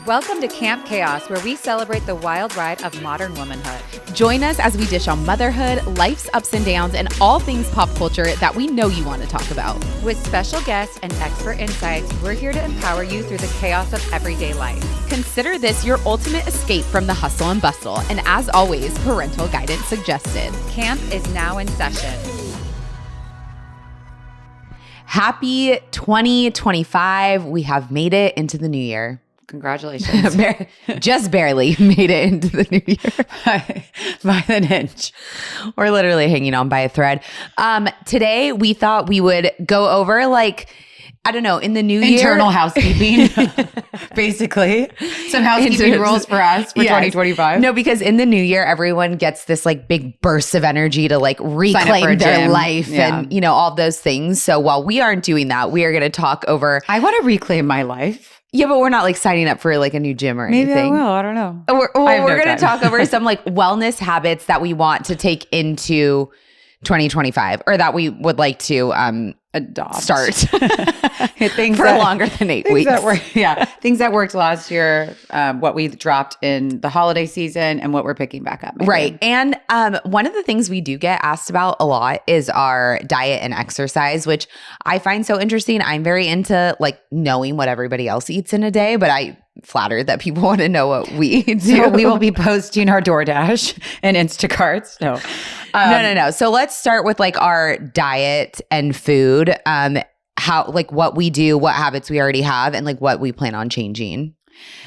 Welcome to Camp Chaos, where we celebrate the wild ride of modern womanhood. Join us as we dish on motherhood, life's ups and downs, and all things pop culture that we know you want to talk about. With special guests and expert insights, we're here to empower you through the chaos of everyday life. Consider this your ultimate escape from the hustle and bustle. And as always, parental guidance suggested. Camp is now in session. Happy 2025. We have made it into the new year. Congratulations. Just barely made it into the new year by an inch. We're literally hanging on by a thread. Today, we thought we would go over in the new year. Internal housekeeping, basically. Some housekeeping rules for us for 2025. No, because in the new year, everyone gets this big burst of energy to reclaim their life and, all those things. So while we aren't doing that, we are going to talk over. I want to reclaim my life. Yeah, but we're not signing up for a new gym or anything. Maybe I will. I don't know. We're going to talk over some wellness habits that we want to take into 2025 or that we would like to start things for longer than 8 weeks. Things that worked last year, what we dropped in the holiday season, and what we're picking back up. Right. And one of the things we do get asked about a lot is our diet and exercise, which I find so interesting. I'm very into knowing what everybody else eats in a day, but I flattered that people want to know what we do. So we will be posting our DoorDash and Instacarts. No. No. So let's start with our diet and food. How what we do, what habits we already have, and what we plan on changing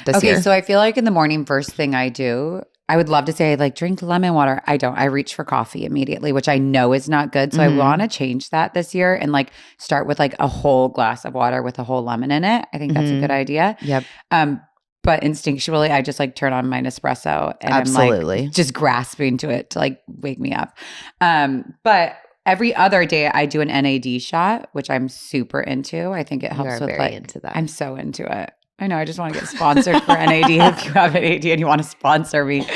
this year. So I feel in the morning, first thing I do, I would love to say drink lemon water. I don't. I reach for coffee immediately, which I know is not good. So I want to change that this year and start with a whole glass of water with a whole lemon in it. I think that's a good idea. Yep. But instinctually, I just turn on my Nespresso and Absolutely. I'm just grasping to it to wake me up. But every other day I do an NAD shot, which I'm super into. I think it helps with into that. I'm so into it. I know. I just want to get sponsored for NAD if you have NAD and you want to sponsor me.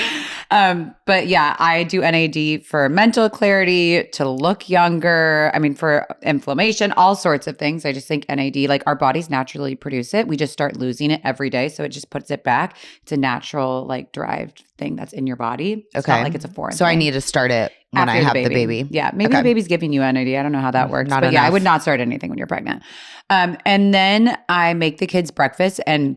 But yeah, I do NAD for mental clarity, to look younger. I mean, for inflammation, all sorts of things. I just think NAD, our bodies naturally produce it. We just start losing it every day. So it just puts it back. It's a natural, derived thing that's in your body. It's not it's a foreign So thing. I need to start it when I have the baby. Yeah. Maybe the baby's giving you NAD. I don't know how that works. Not but enough. I would not start anything when you're pregnant. And then I make the kids breakfast, and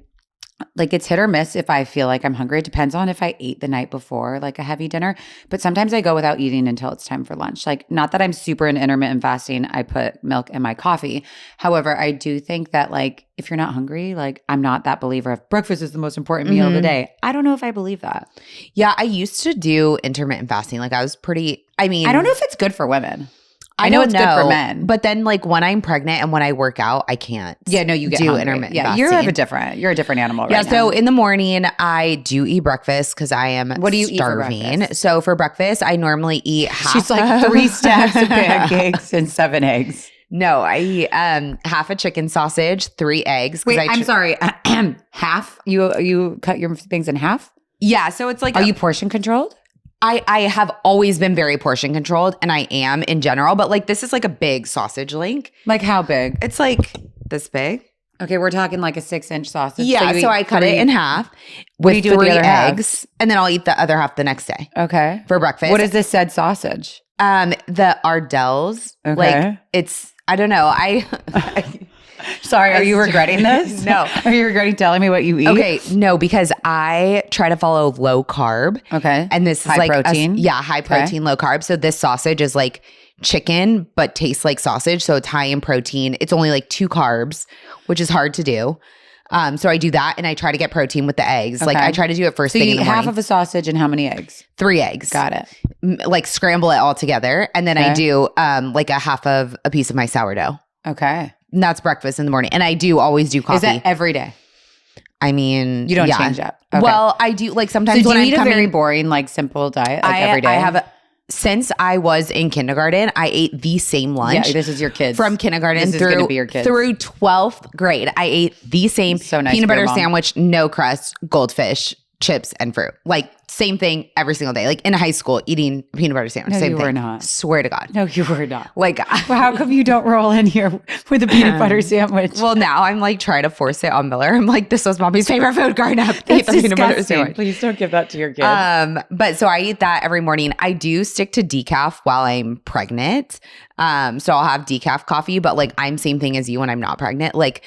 it's hit or miss if I feel I'm hungry. It depends on if I ate the night before, a heavy dinner. But sometimes I go without eating until it's time for lunch. Not that I'm super in intermittent fasting. I put milk in my coffee. However, I do think that if you're not hungry, I'm not that believer of breakfast is the most important meal of the day. I don't know if I believe that. Yeah, I used to do intermittent fasting. I was pretty, I don't know if it's good for women. I know it's good for men. But then when I'm pregnant and when I work out, I can't. Yeah, no, you get do hungry. intermittent fasting. You're a different animal right now. So in the morning, I do eat breakfast because I am What do you starving. eat for breakfast? So for breakfast, I normally eat half. She's 3 stacks of pancakes and 7 eggs. No, I eat half a chicken sausage, 3 eggs. Wait, I'm sorry. Half? You cut your things in half? Yeah, so it's Are you portion controlled? I have always been very portion controlled, and I am in general, but this is a big sausage link. How big? It's this big. Okay, we're talking a 6-inch sausage. Yeah, so I cut it in half What do with you do with 3 the other half? eggs, and then I'll eat the other half the next day. Okay. For breakfast. What is this said sausage? The Ardell's. Okay. I don't know. Sorry, are you regretting this? No. Are you regretting telling me what you eat? Okay, no, because I try to follow low carb. Okay. And this is high protein? High protein, low carb. So this sausage is chicken, but tastes like sausage. So it's high in protein. It's only 2 carbs, which is hard to do. So I do that, and I try to get protein with the eggs. Okay. I try to do it first thing in the morning. So you eat half of a sausage and how many eggs? 3 eggs. Got it. Scramble it all together. And then I do a half of a piece of my sourdough. Okay. And that's breakfast in the morning. And I do always do coffee. Is that every day? You don't change up. Okay. Well, I do sometimes so when do you I'm eat a very boring, simple diet every day? I have since I was in kindergarten, I ate the same lunch. Yeah, this is your kids. From kindergarten this is gonna be your kids. through 12th grade. I ate the same so nice peanut butter mom. sandwich, no crust, goldfish, chips, and fruit. Same thing every single day. Like in high school, eating peanut butter sandwich. No, Same you thing. were not. Swear to God. No, you were not. Like, Well, how come you don't roll in here with a peanut butter sandwich? well, now I'm like trying to force it on Miller. I'm like, this was mommy's favorite food growing up. That's peanut butter disgusting. sandwich. Please don't give that to your kids. But so I eat that every morning. I do stick to decaf while I'm pregnant. So I'll have decaf coffee, but like I'm same thing as you when I'm not pregnant. Like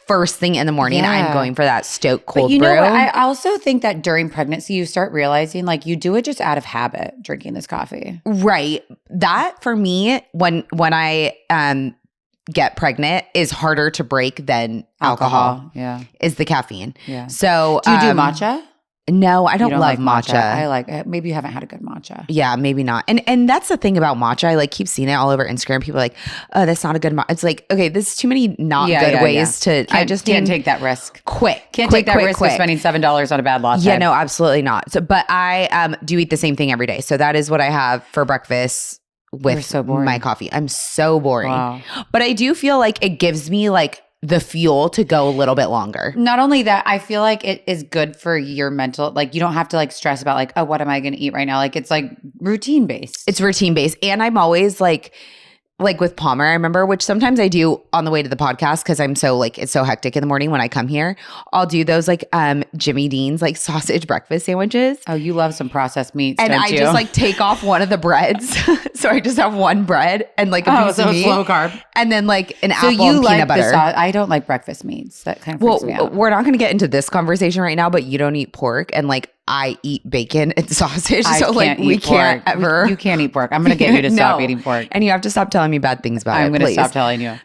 first thing in the morning, I'm going for that Stoke cold But you brew. know what? I also think that during pregnancy, you start realizing like you do it just out of habit, drinking this coffee. Right. That for me, when I get pregnant, is harder to break than alcohol. Yeah. Is the caffeine. Yeah. So Do you do matcha? No, I don't You love like matcha. I like maybe you haven't had a good matcha. Yeah, maybe not. And that's the thing about matcha. I like keep seeing it all over Instagram. People are like, oh, that's not a good matcha. It's like, okay, there's too many not good ways to. I just can't take that risk. Can't take that risk of spending $7 on a bad latte. Yeah, no, absolutely not. So, but I do eat the same thing every day. So that is what I have for breakfast with my coffee. I'm so boring. Wow. But I do feel like it gives me like the fuel to go a little bit longer. Not only that, I feel like it is good for your mental, like you don't have to like stress about like, oh, what am I going to eat right now? Like it's like routine based. It's routine based. And I'm always like with Palmer, I remember, which sometimes I do on the way to the podcast because I'm so like, it's so hectic in the morning when I come here. I'll do those like Jimmy Dean's like sausage breakfast sandwiches. Oh, you love some processed meats, and don't I you? just like take off one of the breads. So I just have one bread and like a piece of meat. Low carb. And then like an So apple you and like peanut butter. I don't like breakfast meats. That kind of freaks me out. We're not going to get into this conversation right now, but you don't eat pork and like I eat bacon and sausage. So like we can't ever. You can't eat pork. I'm going to get you to stop eating pork. And you have to stop telling me bad things about it. I'm going to stop telling you.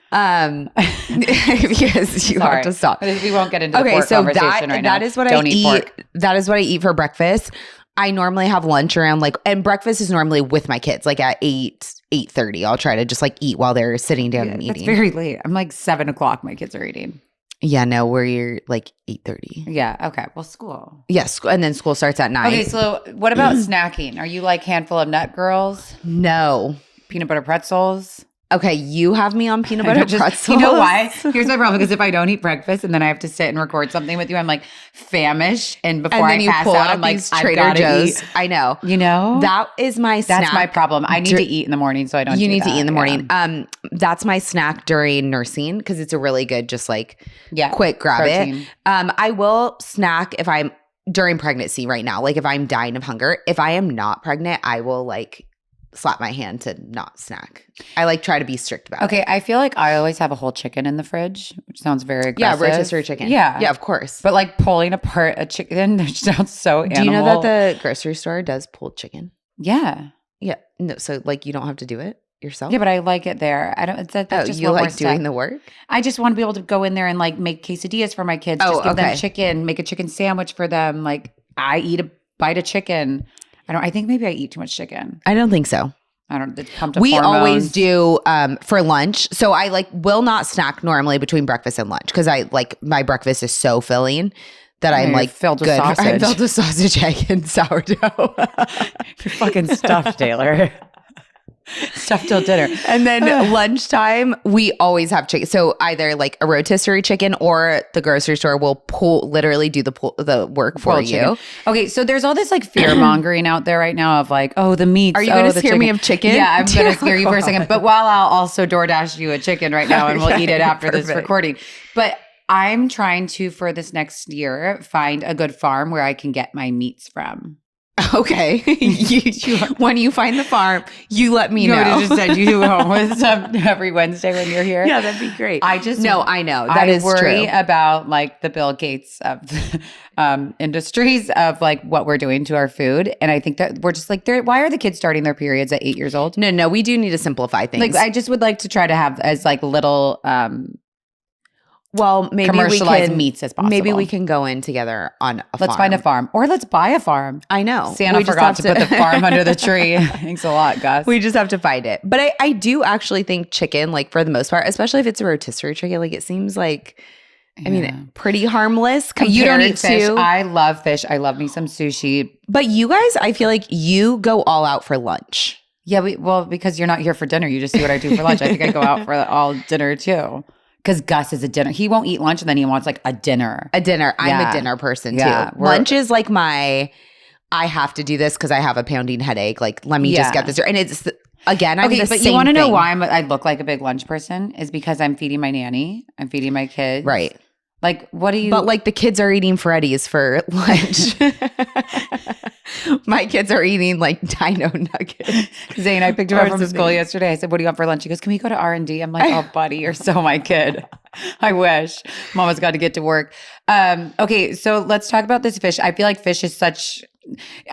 Because you have to stop. We won't get into the pork conversation right now. That is what don't I eat. Pork. That is what I eat for breakfast. I normally have lunch around like, and breakfast is normally with my kids, like at 8:30. I'll try to just like eat while they're sitting down and eating. It's very late. I'm like 7 o'clock. My kids are eating. Yeah, no, we're like 8:30. Yeah. Okay. Well, school. Yes, and then school starts at 9. Okay. So what about snacking? Are you like handful of nut girls? No. Peanut butter pretzels? Okay, you have me on peanut butter pretzels. You know why? Here's my problem, because if I don't eat breakfast and then I have to sit and record something with you, I'm like famished, and before I pass out, I'm like, Trader Joe's. Eat. I know. You know? That is my snack. That's my problem. I need to eat in the morning, so I don't. You do need that. to eat in the morning. Yeah. That's my snack during nursing because it's a really good, just like quick grab protein. It. I will snack if I'm during pregnancy right now. Like if I'm dying of hunger. If I am not pregnant, I will like slap my hand to not snack. I like try to be strict about it. Okay, I feel like I always have a whole chicken in the fridge, which sounds very aggressive. Yeah, rotisserie chicken. Yeah, of course. But like pulling apart a chicken, that sounds so animal. Do you know that the grocery store does pulled chicken? Yeah. Yeah. No, so like you don't have to do it yourself? Yeah, but I like it there. I don't. That's just you like doing the work? I just want to be able to go in there and like make quesadillas for my kids. Just give them chicken, make a chicken sandwich for them. Like I eat a bite of chicken. I think maybe I eat too much chicken. I don't think so. I don't. We always do for lunch. So I like will not snack normally between breakfast and lunch because I like my breakfast is so filling that I'm like filled with sausage. I'm filled with sausage, egg, and sourdough. You're fucking stuffed, Taylor. Stuffed till dinner. And then lunchtime, we always have chicken. So either like a rotisserie chicken or the grocery store will literally do the work for you. Chicken. Okay, so there's all this like fear mongering out there right now of like, oh, the meats. Are you going to scare me of chicken? Yeah, I'm going to scare you for a second. But while I'll also DoorDash you a chicken right now and we'll eat it after this recording. But I'm trying to, for this next year, find a good farm where I can get my meats from. Okay. When you find the farm, you let me know. You just send you home with some every Wednesday when you're here. Yeah, that'd be great. I know. That is worry true. about like the Bill Gates of industries of like what we're doing to our food. And I think that we're just like, why are the kids starting their periods at 8 years old? No, we do need to simplify things. Like I just would like to try to have as like little well, maybe commercialized meats as possible. Maybe we can go in together on a farm. Let's find a farm. Or let's buy a farm. I know. Santa forgot to put the farm under the tree. Thanks a lot, Gus. We just have to find it. But I do actually think chicken, like for the most part, especially if it's a rotisserie chicken, like it seems like, I mean, pretty harmless compared to. You don't eat fish. I love fish. I love me some sushi. But you guys, I feel like you go all out for lunch. Yeah, because you're not here for dinner. You just see what I do for lunch. I think I go out for all dinner too. Because Gus is a dinner. He won't eat lunch and then he wants like a dinner. I'm a dinner person too. Lunch is like my I have to do this because I have a pounding headache. Like, let me just get this. And it's, again, I'm the but same you want to know thing. why I look like a big lunch person is because I'm feeding my nanny. I'm feeding my kids. Right. Like, what do you? But like the kids are eating Freddy's for lunch. My kids are eating like Dino Nuggets. Zane, I picked him up from school yesterday. I said, "What do you want for lunch?" He goes, "Can we go to R&D?" I'm like, "Oh, buddy, you're so my kid." I wish. Mama's got to get to work. Okay, so let's talk about this fish. I feel like fish is such.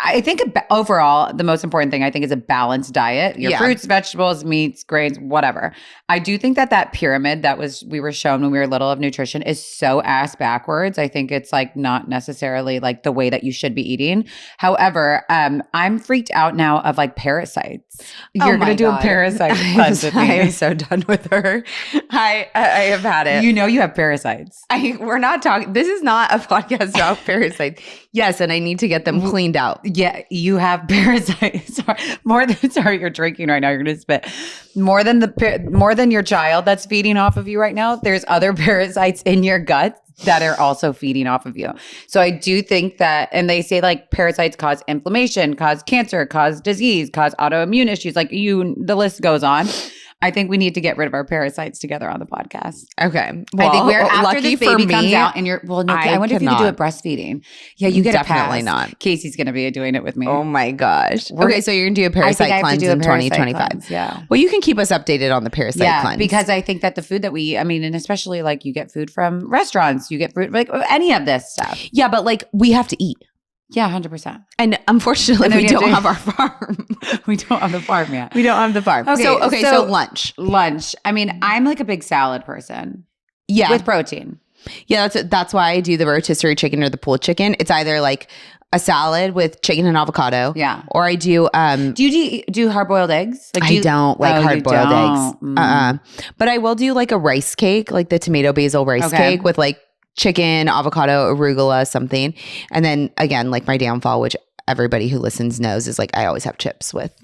I think overall, the most important thing I think is a balanced diet. Your fruits, vegetables, meats, grains, whatever. I do think that pyramid that we were shown when we were little of nutrition is so ass backwards. I think it's like not necessarily like the way that you should be eating. However, I'm freaked out now of like parasites. You're going to do a parasite cleanse with me. I am so done with her. I have had it. You know you have parasites. We're not talking. This is not a podcast about parasites. Yes, and I need to get them cleaned out. Yeah, you have parasites. More than sorry, you're drinking right now. You're gonna spit. More than your child that's feeding off of you right now. There's other parasites in your gut that are also feeding off of you. So I do think that, and they say like parasites cause inflammation, cause cancer, cause disease, cause autoimmune issues. Like the list goes on. I think we need to get rid of our parasites together on the podcast. Okay. Well, I think we're after lucky this baby for comes me, out and you're no. I wonder if you could do it breastfeeding. Yeah, you get definitely a pass. not. Casey's going to be doing it with me. Oh my gosh. Okay, so you're gonna do a parasite cleanse in 2025. Yeah. Well, you can keep us updated on the parasite cleanse. Because I think that the food that we eat, I mean, and especially like you get food from restaurants, you get food like any of this stuff. Yeah, but like we have to eat. Yeah, 100%. And unfortunately, we don't have our farm. We don't have the farm yet. We don't have the farm. Okay, so lunch. Lunch. I mean, I'm like a big salad person. Yeah. With protein. Yeah, that's why I do the rotisserie chicken or the pulled chicken. It's either like a salad with chicken and avocado. Yeah. Or I do Do you do hard-boiled eggs? Like, I don't like hard-boiled eggs. But I will do like a rice cake, like the tomato basil rice cake with like chicken, avocado, arugula, something. And then again, like my downfall, which everybody who listens knows, is like I always have chips with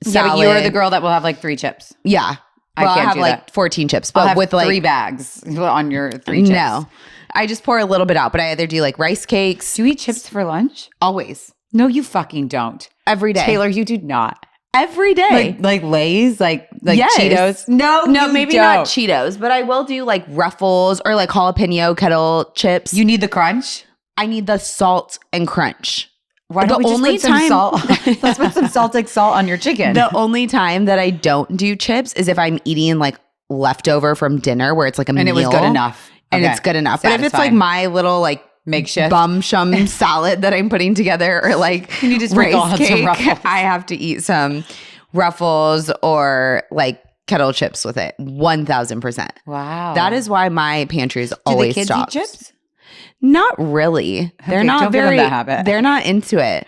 salad. Yeah, but you're the girl that will have like 3 chips. Yeah. Well, I have like 14 chips, but have with like 3 bags on your 3 chips. No. I just pour a little bit out, but I either do like rice cakes. Do you eat chips for lunch? Always. No, you fucking don't. Every day. Taylor, you do not. Every day. Like Lay's, like yes. Cheetos. No, maybe don't. not Cheetos, but I will do like Ruffles or like jalapeno kettle chips. You need the crunch? I need the salt and crunch. Why don't we just put some salt? Let's put some salted salt on your chicken. The only time that I don't do chips is if I'm eating like leftover from dinner where it's like a meal. And it was good enough. And it's good enough. But if it's like my little like makeshift bum shum salad that I'm putting together or like you just rice cake, some Ruffles. I have to eat some Ruffles or like kettle chips with it. 1,000%. Wow. That is why my pantry is always do the kids stocked. eat chips? Not really. They're Okay, not don't give them very. that habit. They're not into it.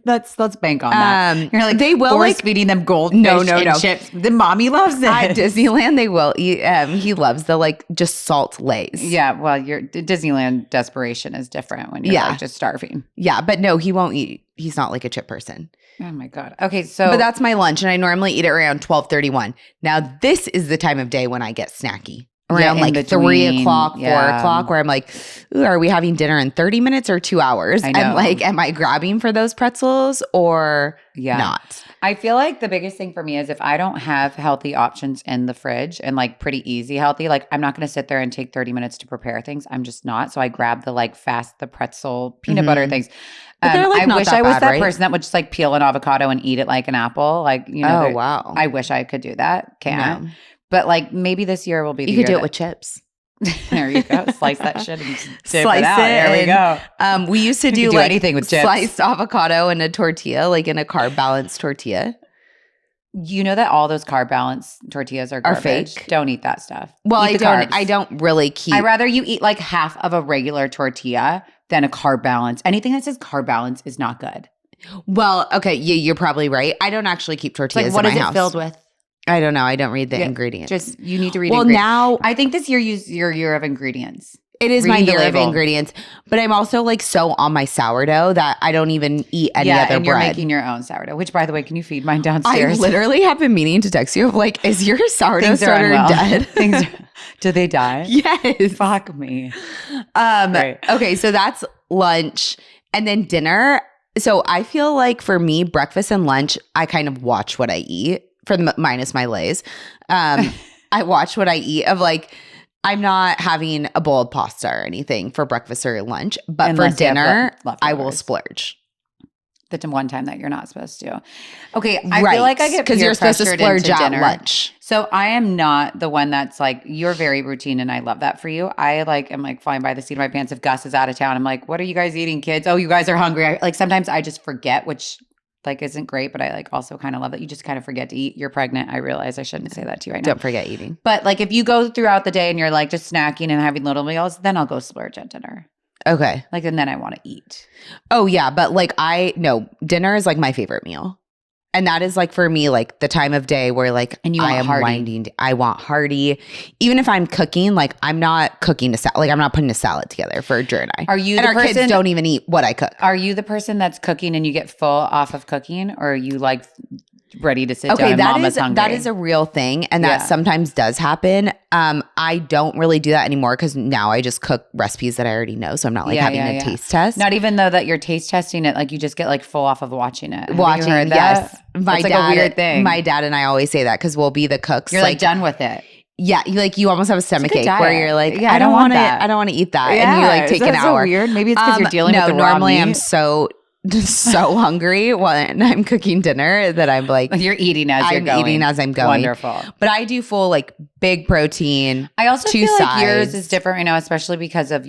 Let's bank on that. You're like they will force like feeding them goldfish and chips. The mommy loves it. At Disneyland, they will eat. He loves the like just salt Lays. Yeah, well, your Disneyland desperation is different when you're like just starving. Yeah, but no, he won't eat. He's not like a chip person. Oh my God. Okay, so but that's my lunch, and I normally eat it around 12:31. Now this is the time of day when I get snacky. Around like 3 o'clock, 4 o'clock, where I'm like, ooh, are we having dinner in 30 minutes or 2 hours? I know. And like, am I grabbing for those pretzels or not? I feel like the biggest thing for me is if I don't have healthy options in the fridge and like pretty easy healthy, like I'm not going to sit there and take 30 minutes to prepare things. I'm just not. So I grab the pretzel peanut butter things. But they're like I not wish that I was bad, that right? person that would just like peel an avocado and eat it like an apple. Like, you know, Oh, wow. I wish I could do that. Can't. No. But like maybe this year will be the You year could do it with chips. There you go. Slice that shit and dip Slice it out. There we go. We used to do like anything with chips. sliced avocado in a tortilla, like in a carb balanced tortilla. You know that all those carb balance tortillas are garbage. fake? Don't eat that stuff. Well, Eat the I carbs. don't really keep. I'd rather you eat like half of a regular tortilla than a carb balance. Anything that says carb balance is not good. Well, okay, you're probably right. I don't actually keep tortillas Like, what in is my it house. filled with? I don't know. I don't read the ingredients. Just you need to read. Well, ingredients. now I think this year is your year of ingredients. it is my reading the year of label. ingredients, but I'm also like so on my sourdough that I don't even eat any other and you're bread. making your own sourdough. Which, by the way, can you feed mine I downstairs? literally have been meaning to text you of like, is your sourdough Things are starter unwell. dead? Do they die? Yes. Fuck me. Okay, so that's lunch and then dinner. So I feel like for me, breakfast and lunch, I kind of watch what I eat for the minus my lays. I watch what I eat of like, I'm not having a bowl of pasta or anything for breakfast or lunch, but Unless for you have dinner, I will leftovers. splurge. The one time that you're not supposed to. Okay, I Right. feel like I get because you're supposed to peer-pressured splurge into at dinner. lunch. So I am not the one that's like, you're very routine and I love that for you. I like am like flying by the seat of my pants if Gus is out of town. I'm like, what are you guys eating, kids? Oh, you guys are hungry. Like sometimes I just forget, which like isn't great, but I like also kind of love that you just kind of forget to eat. You're pregnant. I realize I shouldn't say that to you right now. Don't forget eating. But like if you go throughout the day and you're like just snacking and having little meals, then I'll go splurge at dinner. Okay. Like and then I want to eat. Oh yeah, but like dinner is like my favorite meal. And that is like for me, like the time of day where like And you I want am hearty. winding. I want hearty. Even if I'm cooking, like I'm not cooking a salad. Like I'm not putting a salad together for Drew and I. Are you and the our person- kids don't even eat what I cook. Are you the person that's cooking and you get full off of cooking, or are you like ready to sit down and mama's hungry? That is a real thing, and that Yeah. sometimes does happen. I don't really do that anymore because now I just cook recipes that I already know, so I'm not like having a taste test. Not even though that you're taste testing it, like you just get like full off of watching it. Have you Watching, heard that? yes, That's like a weird thing. My dad and I always say that because we'll be the cooks. You're like done with it. Yeah, you almost have a stomach good ache where diet. you're like, Yeah, I don't want that. I don't want to eat that, and you like take an hour. So weird. Maybe it's because you're dealing with the raw normally I'm meat. so hungry when I'm cooking dinner that I'm like, You're eating as you're going. I'm eating as I'm going. Wonderful. But I do full like big protein. I also two feel like yours sides. is different right now, especially because of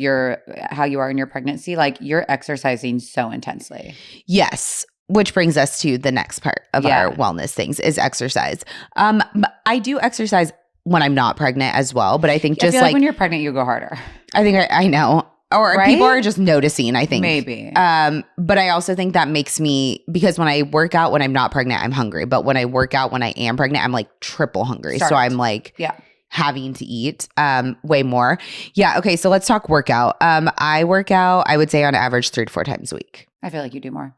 how you are in your pregnancy. Like you're exercising so intensely. Yes. Which brings us to the next part of our wellness things is exercise. I do exercise when I'm not pregnant as well, but I think I just feel like when you're pregnant, you go harder. I think I know. Or Right? people are just noticing, I think. Maybe. But I also think that makes me, because when I work out when I'm not pregnant, I'm hungry. But when I work out when I am pregnant, I'm like triple hungry. So I'm like having to eat way more. Yeah. Okay. So let's talk workout. I work out, I would say on average 3 to 4 times a week. I feel like you do more.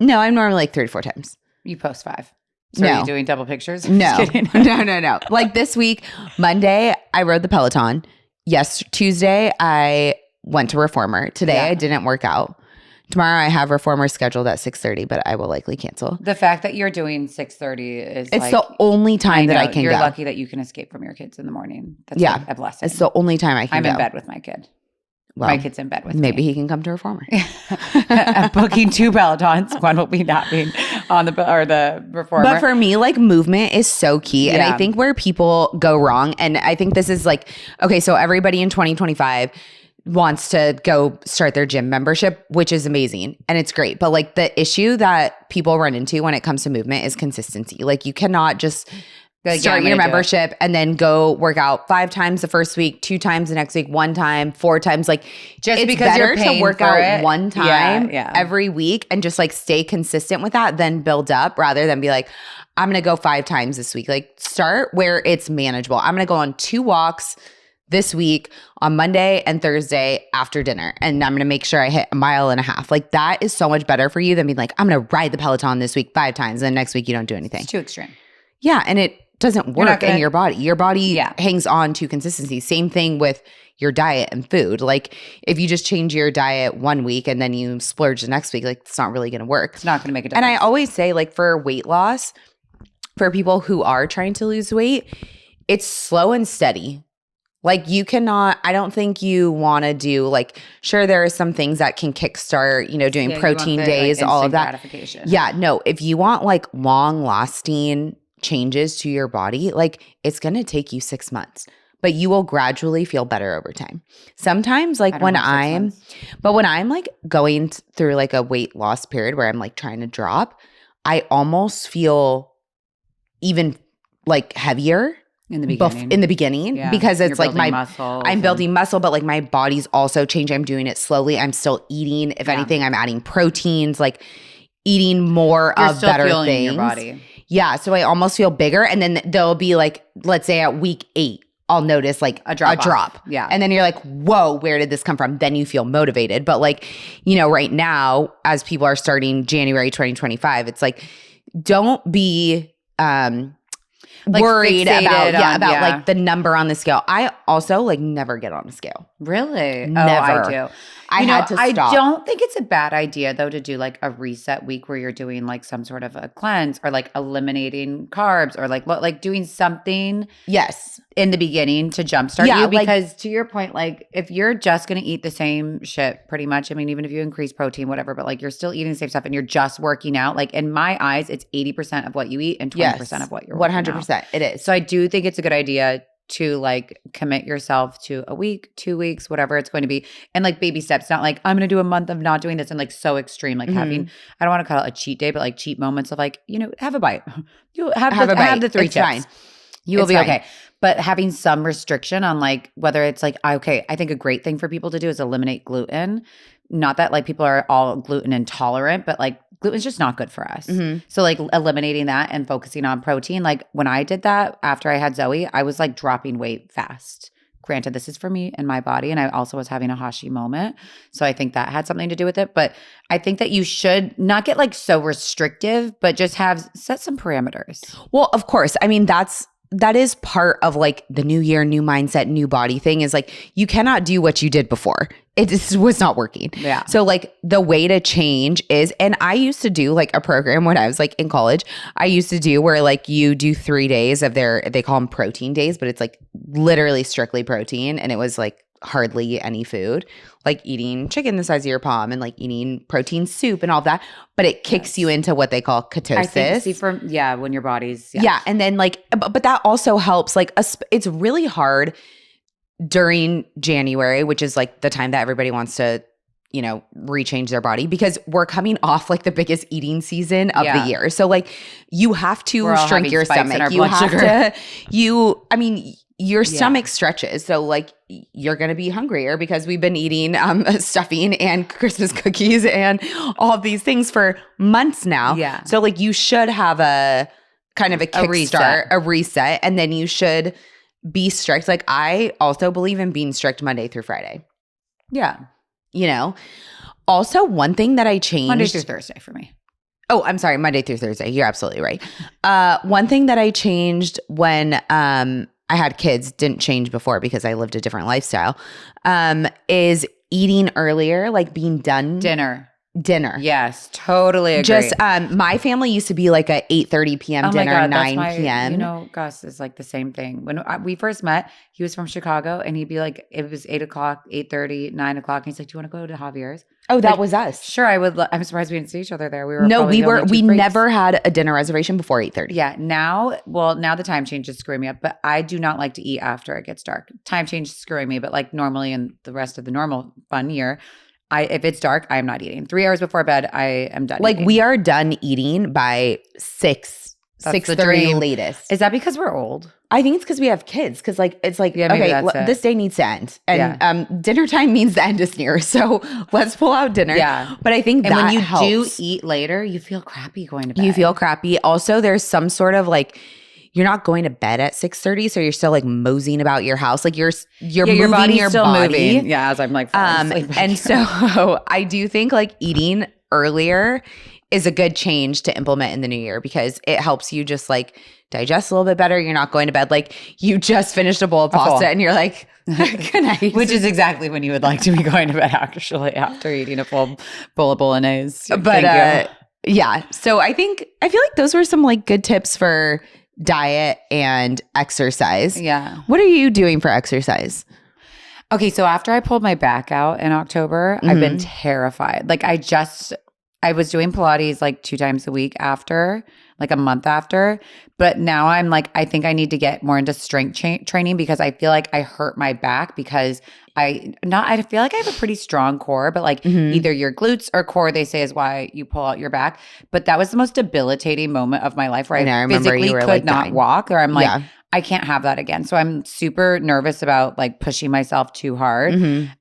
No, I'm normally like 3 to 4 times. You post 5. So No. are you doing double pictures? No. Just kidding. No. Like this week, Monday, I rode the Peloton. Yes. Tuesday, I went to Reformer. Today, I didn't work out. Tomorrow, I have Reformer scheduled at 6:30, but I will likely cancel. The fact that you're doing 6:30 is It's the only time that I can You're go. lucky that you can escape from your kids in the morning. That's like a blessing. It's the only time I can I'm go. in bed with my kid. Well, my kid's in bed with maybe me. he can come to Reformer. I'm booking 2 Pelotons. One will be napping on the Reformer. But for me, like movement is so key. And I Yeah. think where people go wrong, and I think this is like, okay, so everybody in 2025 wants to go start their gym membership, which is amazing and it's great. But like the issue that people run into when it comes to movement is consistency. Like you cannot just start your membership and then go work out 5 times the first week, 2 times the next week, 1 time, 4 times. Like just it's because better you're paying to work for out it. 1 time Yeah. every week and just like stay consistent with that, then build up rather than be like, I'm going to go 5 times this week. Like start where it's manageable. I'm going to go on 2 walks this week on Monday and Thursday after dinner. And I'm going to make sure I hit 1.5 miles. Like that is so much better for you than being like, I'm going to ride the Peloton this week 5 times. And then next week you don't do anything. It's too extreme. Yeah. And it doesn't work in your body. Your body hangs on to consistency. Same thing with your diet and food. Like if you just change your diet 1 week and then you splurge the next week, like it's not really going to work. It's not going to make a difference. And I always say like for weight loss, for people who are trying to lose weight, it's slow and steady. Like you cannot, I don't think you want to do like, sure, there are some things that can kickstart, doing protein days, all of that. Yeah, no, if you want like long lasting changes to your body, like it's going to take you 6 months, but you will gradually feel better over time. Sometimes like when I'm like going through like a weight loss period where I'm like trying to drop, I almost feel even like heavier. In the beginning. Because it's like I'm building muscle, but like my body's also changing. I'm doing it slowly. I'm still eating. If anything, I'm adding proteins, like eating more of better things. Your body. Yeah. So I almost feel bigger. And then there'll be like, let's say at week 8, I'll notice like a drop. Yeah. And then you're like, whoa, where did this come from? Then you feel motivated. But like, right now, as people are starting January 2025, it's like, don't be like worried about like the number on the scale. I also like never get on a scale. Really? Never. Oh, I do. I had to stop. I don't think it's a bad idea though to do like a reset week where you're doing like some sort of a cleanse or like eliminating carbs or like doing something Yes. in the beginning to jumpstart you, because to your point, like if you're just going to eat the same shit pretty much, I mean, even if you increase protein, whatever, but like you're still eating the same stuff and you're just working out, like in my eyes, it's 80% of what you eat and 20% of what you're 100%. It is. So I do think it's a good idea to like commit yourself to a week, 2 weeks, whatever it's going to be. And like baby steps, not like I'm going to do a month of not doing this and like so extreme, like having, I don't want to call it a cheat day, but like cheat moments of like, have a bite. You have the 3 it's chips. Fine. You will be okay. But having some restriction on like whether it's like, okay, I think a great thing for people to do is eliminate gluten. Not that like people are all gluten intolerant, but like gluten's just not good for us. So like eliminating that and focusing on protein. Like when I did that after I had Zoe, I was like dropping weight fast. Granted, this is for me and my body. And I also was having a Hashi moment. So I think that had something to do with it. But I think that you should not get like so restrictive, but just set some parameters. Well, of course. I mean, that is part of like the new year, new mindset, new body thing is like you cannot do what you did before. It just was not working. Yeah. So like the way to change is, and I used to do like a program when I was like in college, I used to do where like you do 3 days of they call them protein days, but it's like literally strictly protein. And it was like hardly any food, like eating chicken the size of your palm and like eating protein soup and all of that. But it kicks you into what they call ketosis. I think, when your body's yeah. And then like, but that also helps. Like, it's really hard during January, which is like the time that everybody wants to, rechange their body because we're coming off like the biggest eating season of the year. So like you have to shrink your stomach. You have to, your stomach stretches. So like you're going to be hungrier because we've been eating stuffing and Christmas cookies and all of these things for months now. Yeah. So like you should have a kind of a kickstart, a reset, and then you should be strict. Like I also believe in being strict Monday through Friday. Yeah. Also one thing that I changed. Monday through Thursday for me. Oh, I'm sorry. Monday through Thursday. You're absolutely right. One thing that I changed when I had kids, didn't change before because I lived a different lifestyle, is eating earlier, like being done. Dinner. Yes, totally agree. Just my family used to be like a 8:30 p.m. dinner, 9 p.m. Gus is like the same thing. When we first met, he was from Chicago and he'd be like, it was 8 o'clock, 8:30, 9 o'clock. And he's like, do you want to go to Javier's? Oh, that was us. Sure, I would. I'm surprised we didn't see each other there. We never had a dinner reservation before 8:30. Yeah. Now the time change is screwing me up, but I do not like to eat after it gets dark. Time change is screwing me, but like normally in the rest of the normal fun year, if it's dark, I am not eating. 3 hours before bed, I am done. Like eating. We are done eating by 6:30 latest. Is that because we're old? I think it's because we have kids. Because like it's like this day needs to end, and dinner time means the end is near. So let's pull out dinner. Yeah, but I think when you helps. do eat later, you feel crappy going to bed. You feel crappy. Also, there's some sort of like. You're not going to bed at 6:30, so you're still like moseying about your house. Like you're moving your body. Moving. Yeah, as I'm like and so I do think like eating earlier is a good change to implement in the new year because it helps you just like digest a little bit better. You're not going to bed like you just finished a bowl of pasta and you're like, good night. Which is exactly when you would like to be going to bed actually after eating a full bowl of bolognese. But yeah, so I feel like those were some like good tips for diet and exercise. Yeah. What are you doing for exercise? Okay, so after I pulled my back out in October, I've been terrified. Like I was doing Pilates like 2 times a week after, like a month after. But now I'm like, I think I need to get more into strength training because I feel like I hurt my back because I feel like I have a pretty strong core, but like either your glutes or core, they say is why you pull out your back. But that was the most debilitating moment of my life where I physically could not walk, or I'm like, I can't have that again. So I'm super nervous about like pushing myself too hard.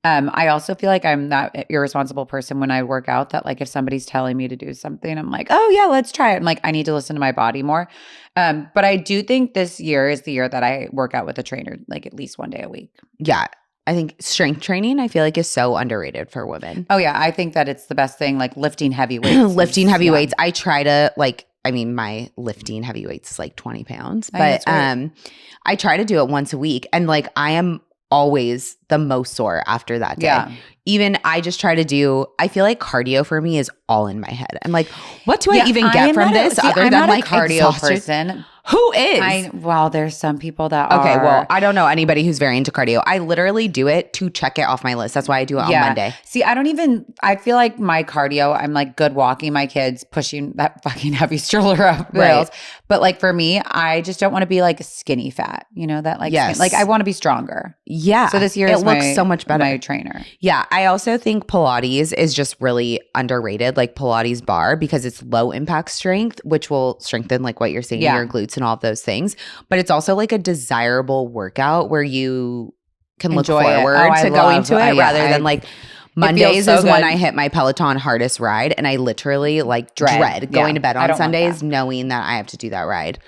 I also feel like I'm that irresponsible person when I work out that like if somebody's telling me to do something, I'm like, oh yeah, let's try it. I'm like, I need to listen to my body more. But I do think this year is the year that I work out with a trainer like at least 1 day a week. Yeah. I think strength training, I feel like is so underrated for women. Oh yeah. I think that it's the best thing, like lifting heavy weights. Weights. I try to my lifting heavy weights is like 20 pounds, but I try to do it once a week. And like I am always the most sore after that day. Yeah. even I just try to do, I feel like cardio for me is all in my head. I'm like, what do I even get from this other than like cardio exhaustion? person. Who is? Well, there's some people that okay, are. well, I don't know anybody who's very into cardio. I literally do it to check it off my list. That's why I do it on Monday. See, I feel like my cardio, I'm like good walking my kids, pushing that fucking heavy stroller up rails. Right. But like for me, I just don't want to be like skinny fat, you know, that like, like I want to be stronger. Yeah. So this year it looks so much better. My trainer. Yeah. I also think Pilates is just really underrated, like Pilates bar, because it's low impact strength, which will strengthen like what you're saying, your glutes and all of those things. But it's also like a desirable workout where you can look forward to going to it rather than like Mondays is when I hit my Peloton hardest ride, and I literally like dread going to bed on Sundays knowing that I have to do that ride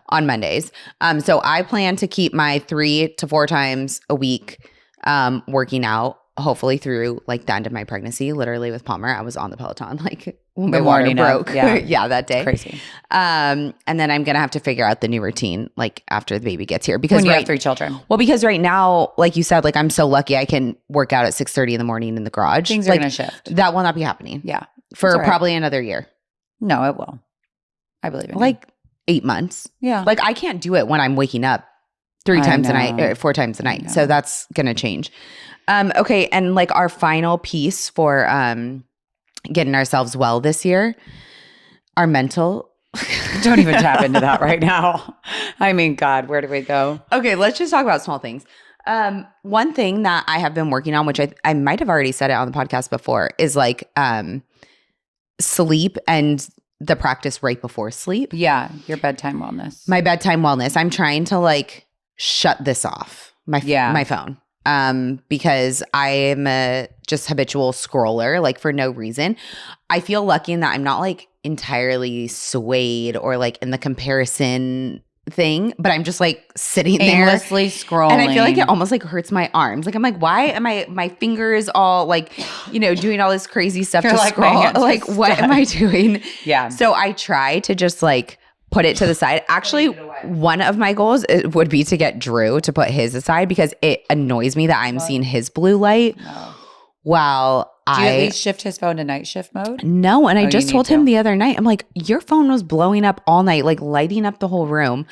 on Mondays. So I plan to keep my 3 to 4 times a week working out, hopefully through like the end of my pregnancy. Literally with Palmer, I was on the Peloton like when my water broke. Yeah, that day. Crazy. And then I'm going to have to figure out the new routine like after the baby gets here. Because when you have 3 children. Well, because right now, like you said, like I'm so lucky I can work out at 6:30 in the morning in the garage. Things are going to shift. That will not be happening. Yeah. For probably another year. No, it will. I believe in like 8 months. Yeah. Like I can't do it when I'm waking up 3 times a night, 4 times a night. So that's going to change. Okay. And like our final piece for getting ourselves well this year, our mental. Don't even tap into that right now. I mean, God, where do we go? Okay, let's just talk about small things. One thing that I have been working on, which I might have already said it on the podcast before, is like sleep and the practice right before sleep. Yeah, your bedtime wellness. My bedtime wellness. I'm trying to like shut this off, my phone. Because I am a just habitual scroller, like for no reason. I feel lucky in that I'm not like entirely swayed or like in the comparison thing, but I'm just like sitting aimlessly scrolling. And I feel like it almost like hurts my arms. Like I'm like, why am my fingers all like, you know, doing all this crazy stuff to like scroll? Like what am I doing? Yeah. So I try to just like put it to the side. Actually, one of my goals would be to get Drew to put his aside because it annoys me that I'm seeing his blue light while Do you at least shift his phone to night shift mode? No, and I just told him the other night, I'm like, your phone was blowing up all night, like lighting up the whole room.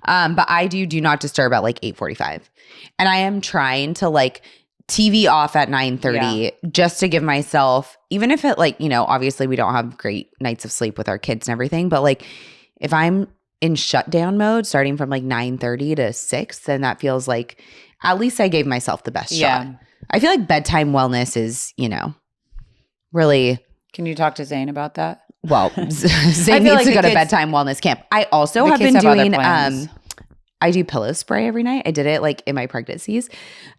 But I do not disturb at like 8:45. And I am trying to like TV off at 9:30 just to give myself, even if it like, you know, obviously we don't have great nights of sleep with our kids and everything, but like if I'm in shutdown mode starting from like 9:30 to 6, then that feels like at least I gave myself the best shot. I feel like bedtime wellness is, you know, really. Can you talk to Zane about that? Well, Zane needs to go to bedtime wellness camp. I also have been doing, I do pillow spray every night. I did it like in my pregnancies.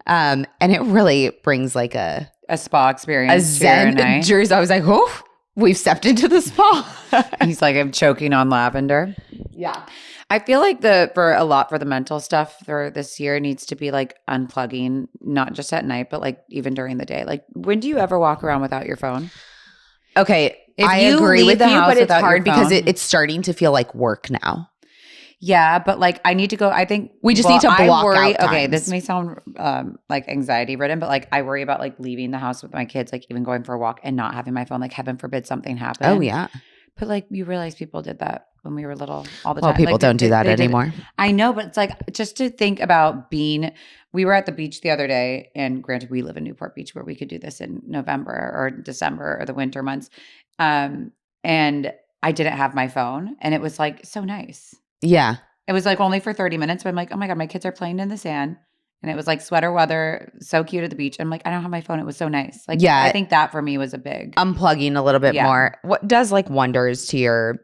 And it really brings like a spa experience. A zen. Drew's, I was like, oh, we've stepped into the spa. He's like, I'm choking on lavender. Yeah. I feel like for the mental stuff for this year needs to be like unplugging, not just at night, but like even during the day. Like when do you ever walk around without your phone? Okay. I agree with you, but it's hard because it's starting to feel like work now. Yeah, but like I need to go. I think we just need to block out times. Okay, this may sound like anxiety ridden, but like I worry about like leaving the house with my kids, like even going for a walk and not having my phone. Like heaven forbid something happen. Oh yeah. But like you realize people did that when we were little all the time. Well, people don't do that anymore. I know, but it's like just to think about we were at the beach the other day, and granted we live in Newport Beach where we could do this in November or December or the winter months. And I didn't have my phone, and it was like so nice. Yeah. It was like only for 30 minutes, but I'm like, oh my God, my kids are playing in the sand. And it was like sweater weather, so cute at the beach. I'm like, I don't have my phone. It was so nice. Like, yeah, I think that for me was a big unplugging a little bit more. What does like wonders to your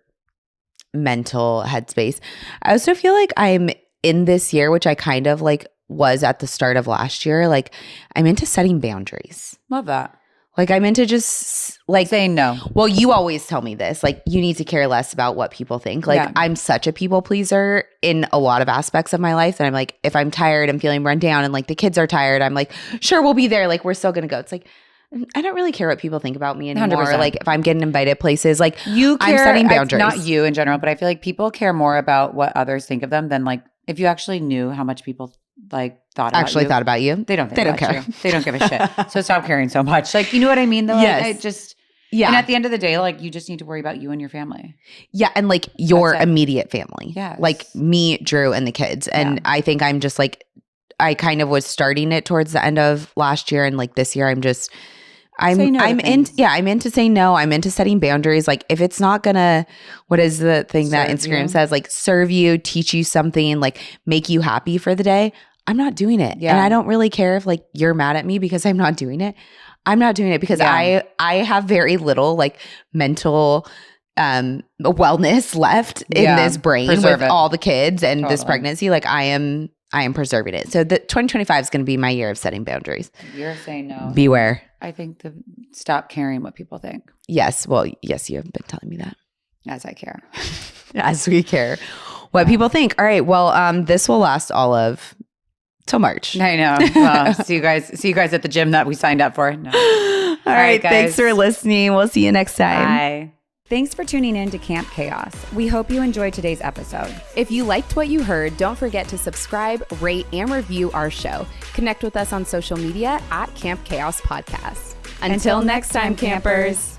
mental headspace. I also feel like I'm in this year, which I kind of like was at the start of last year. Like I'm into setting boundaries. Love that. Like I'm into just like saying no. Well, you always tell me this. Like you need to care less about what people think. Like I'm such a people pleaser in a lot of aspects of my life. And I'm like, if I'm tired, I'm feeling run down and like the kids are tired, I'm like, sure, we'll be there. Like we're still going to go. It's like, I don't really care what people think about me anymore. 100%. Like if I'm getting invited places, like I'm setting boundaries. Not you in general, but I feel like people care more about what others think of them than like if you actually knew how much people like thought about Actually you. thought about you. They don't think They don't about care. you. They don't give a shit. So stop caring so much. Like, you know what I mean though? Yes. Like, I just Yeah. And at the end of the day, like, you just need to worry about you and your family. Yeah. And like your That's it. immediate family. Yes. Like me, Drew, and the kids. And I think I'm just like, I kind of was starting it towards the end of last year. And like this year, I'm Say no to I'm things. I'm into saying no. I'm into setting boundaries. Like if it's not gonna, what is the thing that Serve Instagram you. says? Like serve you, teach you something, like make you happy for the day. I'm not doing it. Yeah. And I don't really care if like you're mad at me because I'm not doing it. I'm not doing it because Yeah. I have very little like mental wellness left in Yeah. this brain Preserve with it. all the kids and this Totally. pregnancy. Like I am preserving it. So the 2025 is going to be my year of setting boundaries. You're saying no. Beware. I think stop caring what people think, Yes. Well, yes, you have been telling me that. as I care. As we care what people think. All right. Well, this will last all of till March. I know. Well, see you guys at the gym that we signed up for. No. All right. guys. Thanks for listening. We'll see you next time. Bye. Thanks for tuning in to Camp Chaos. We hope you enjoyed today's episode. If you liked what you heard, don't forget to subscribe, rate, and review our show. Connect with us on social media at Camp Chaos Podcast. Until next time, campers.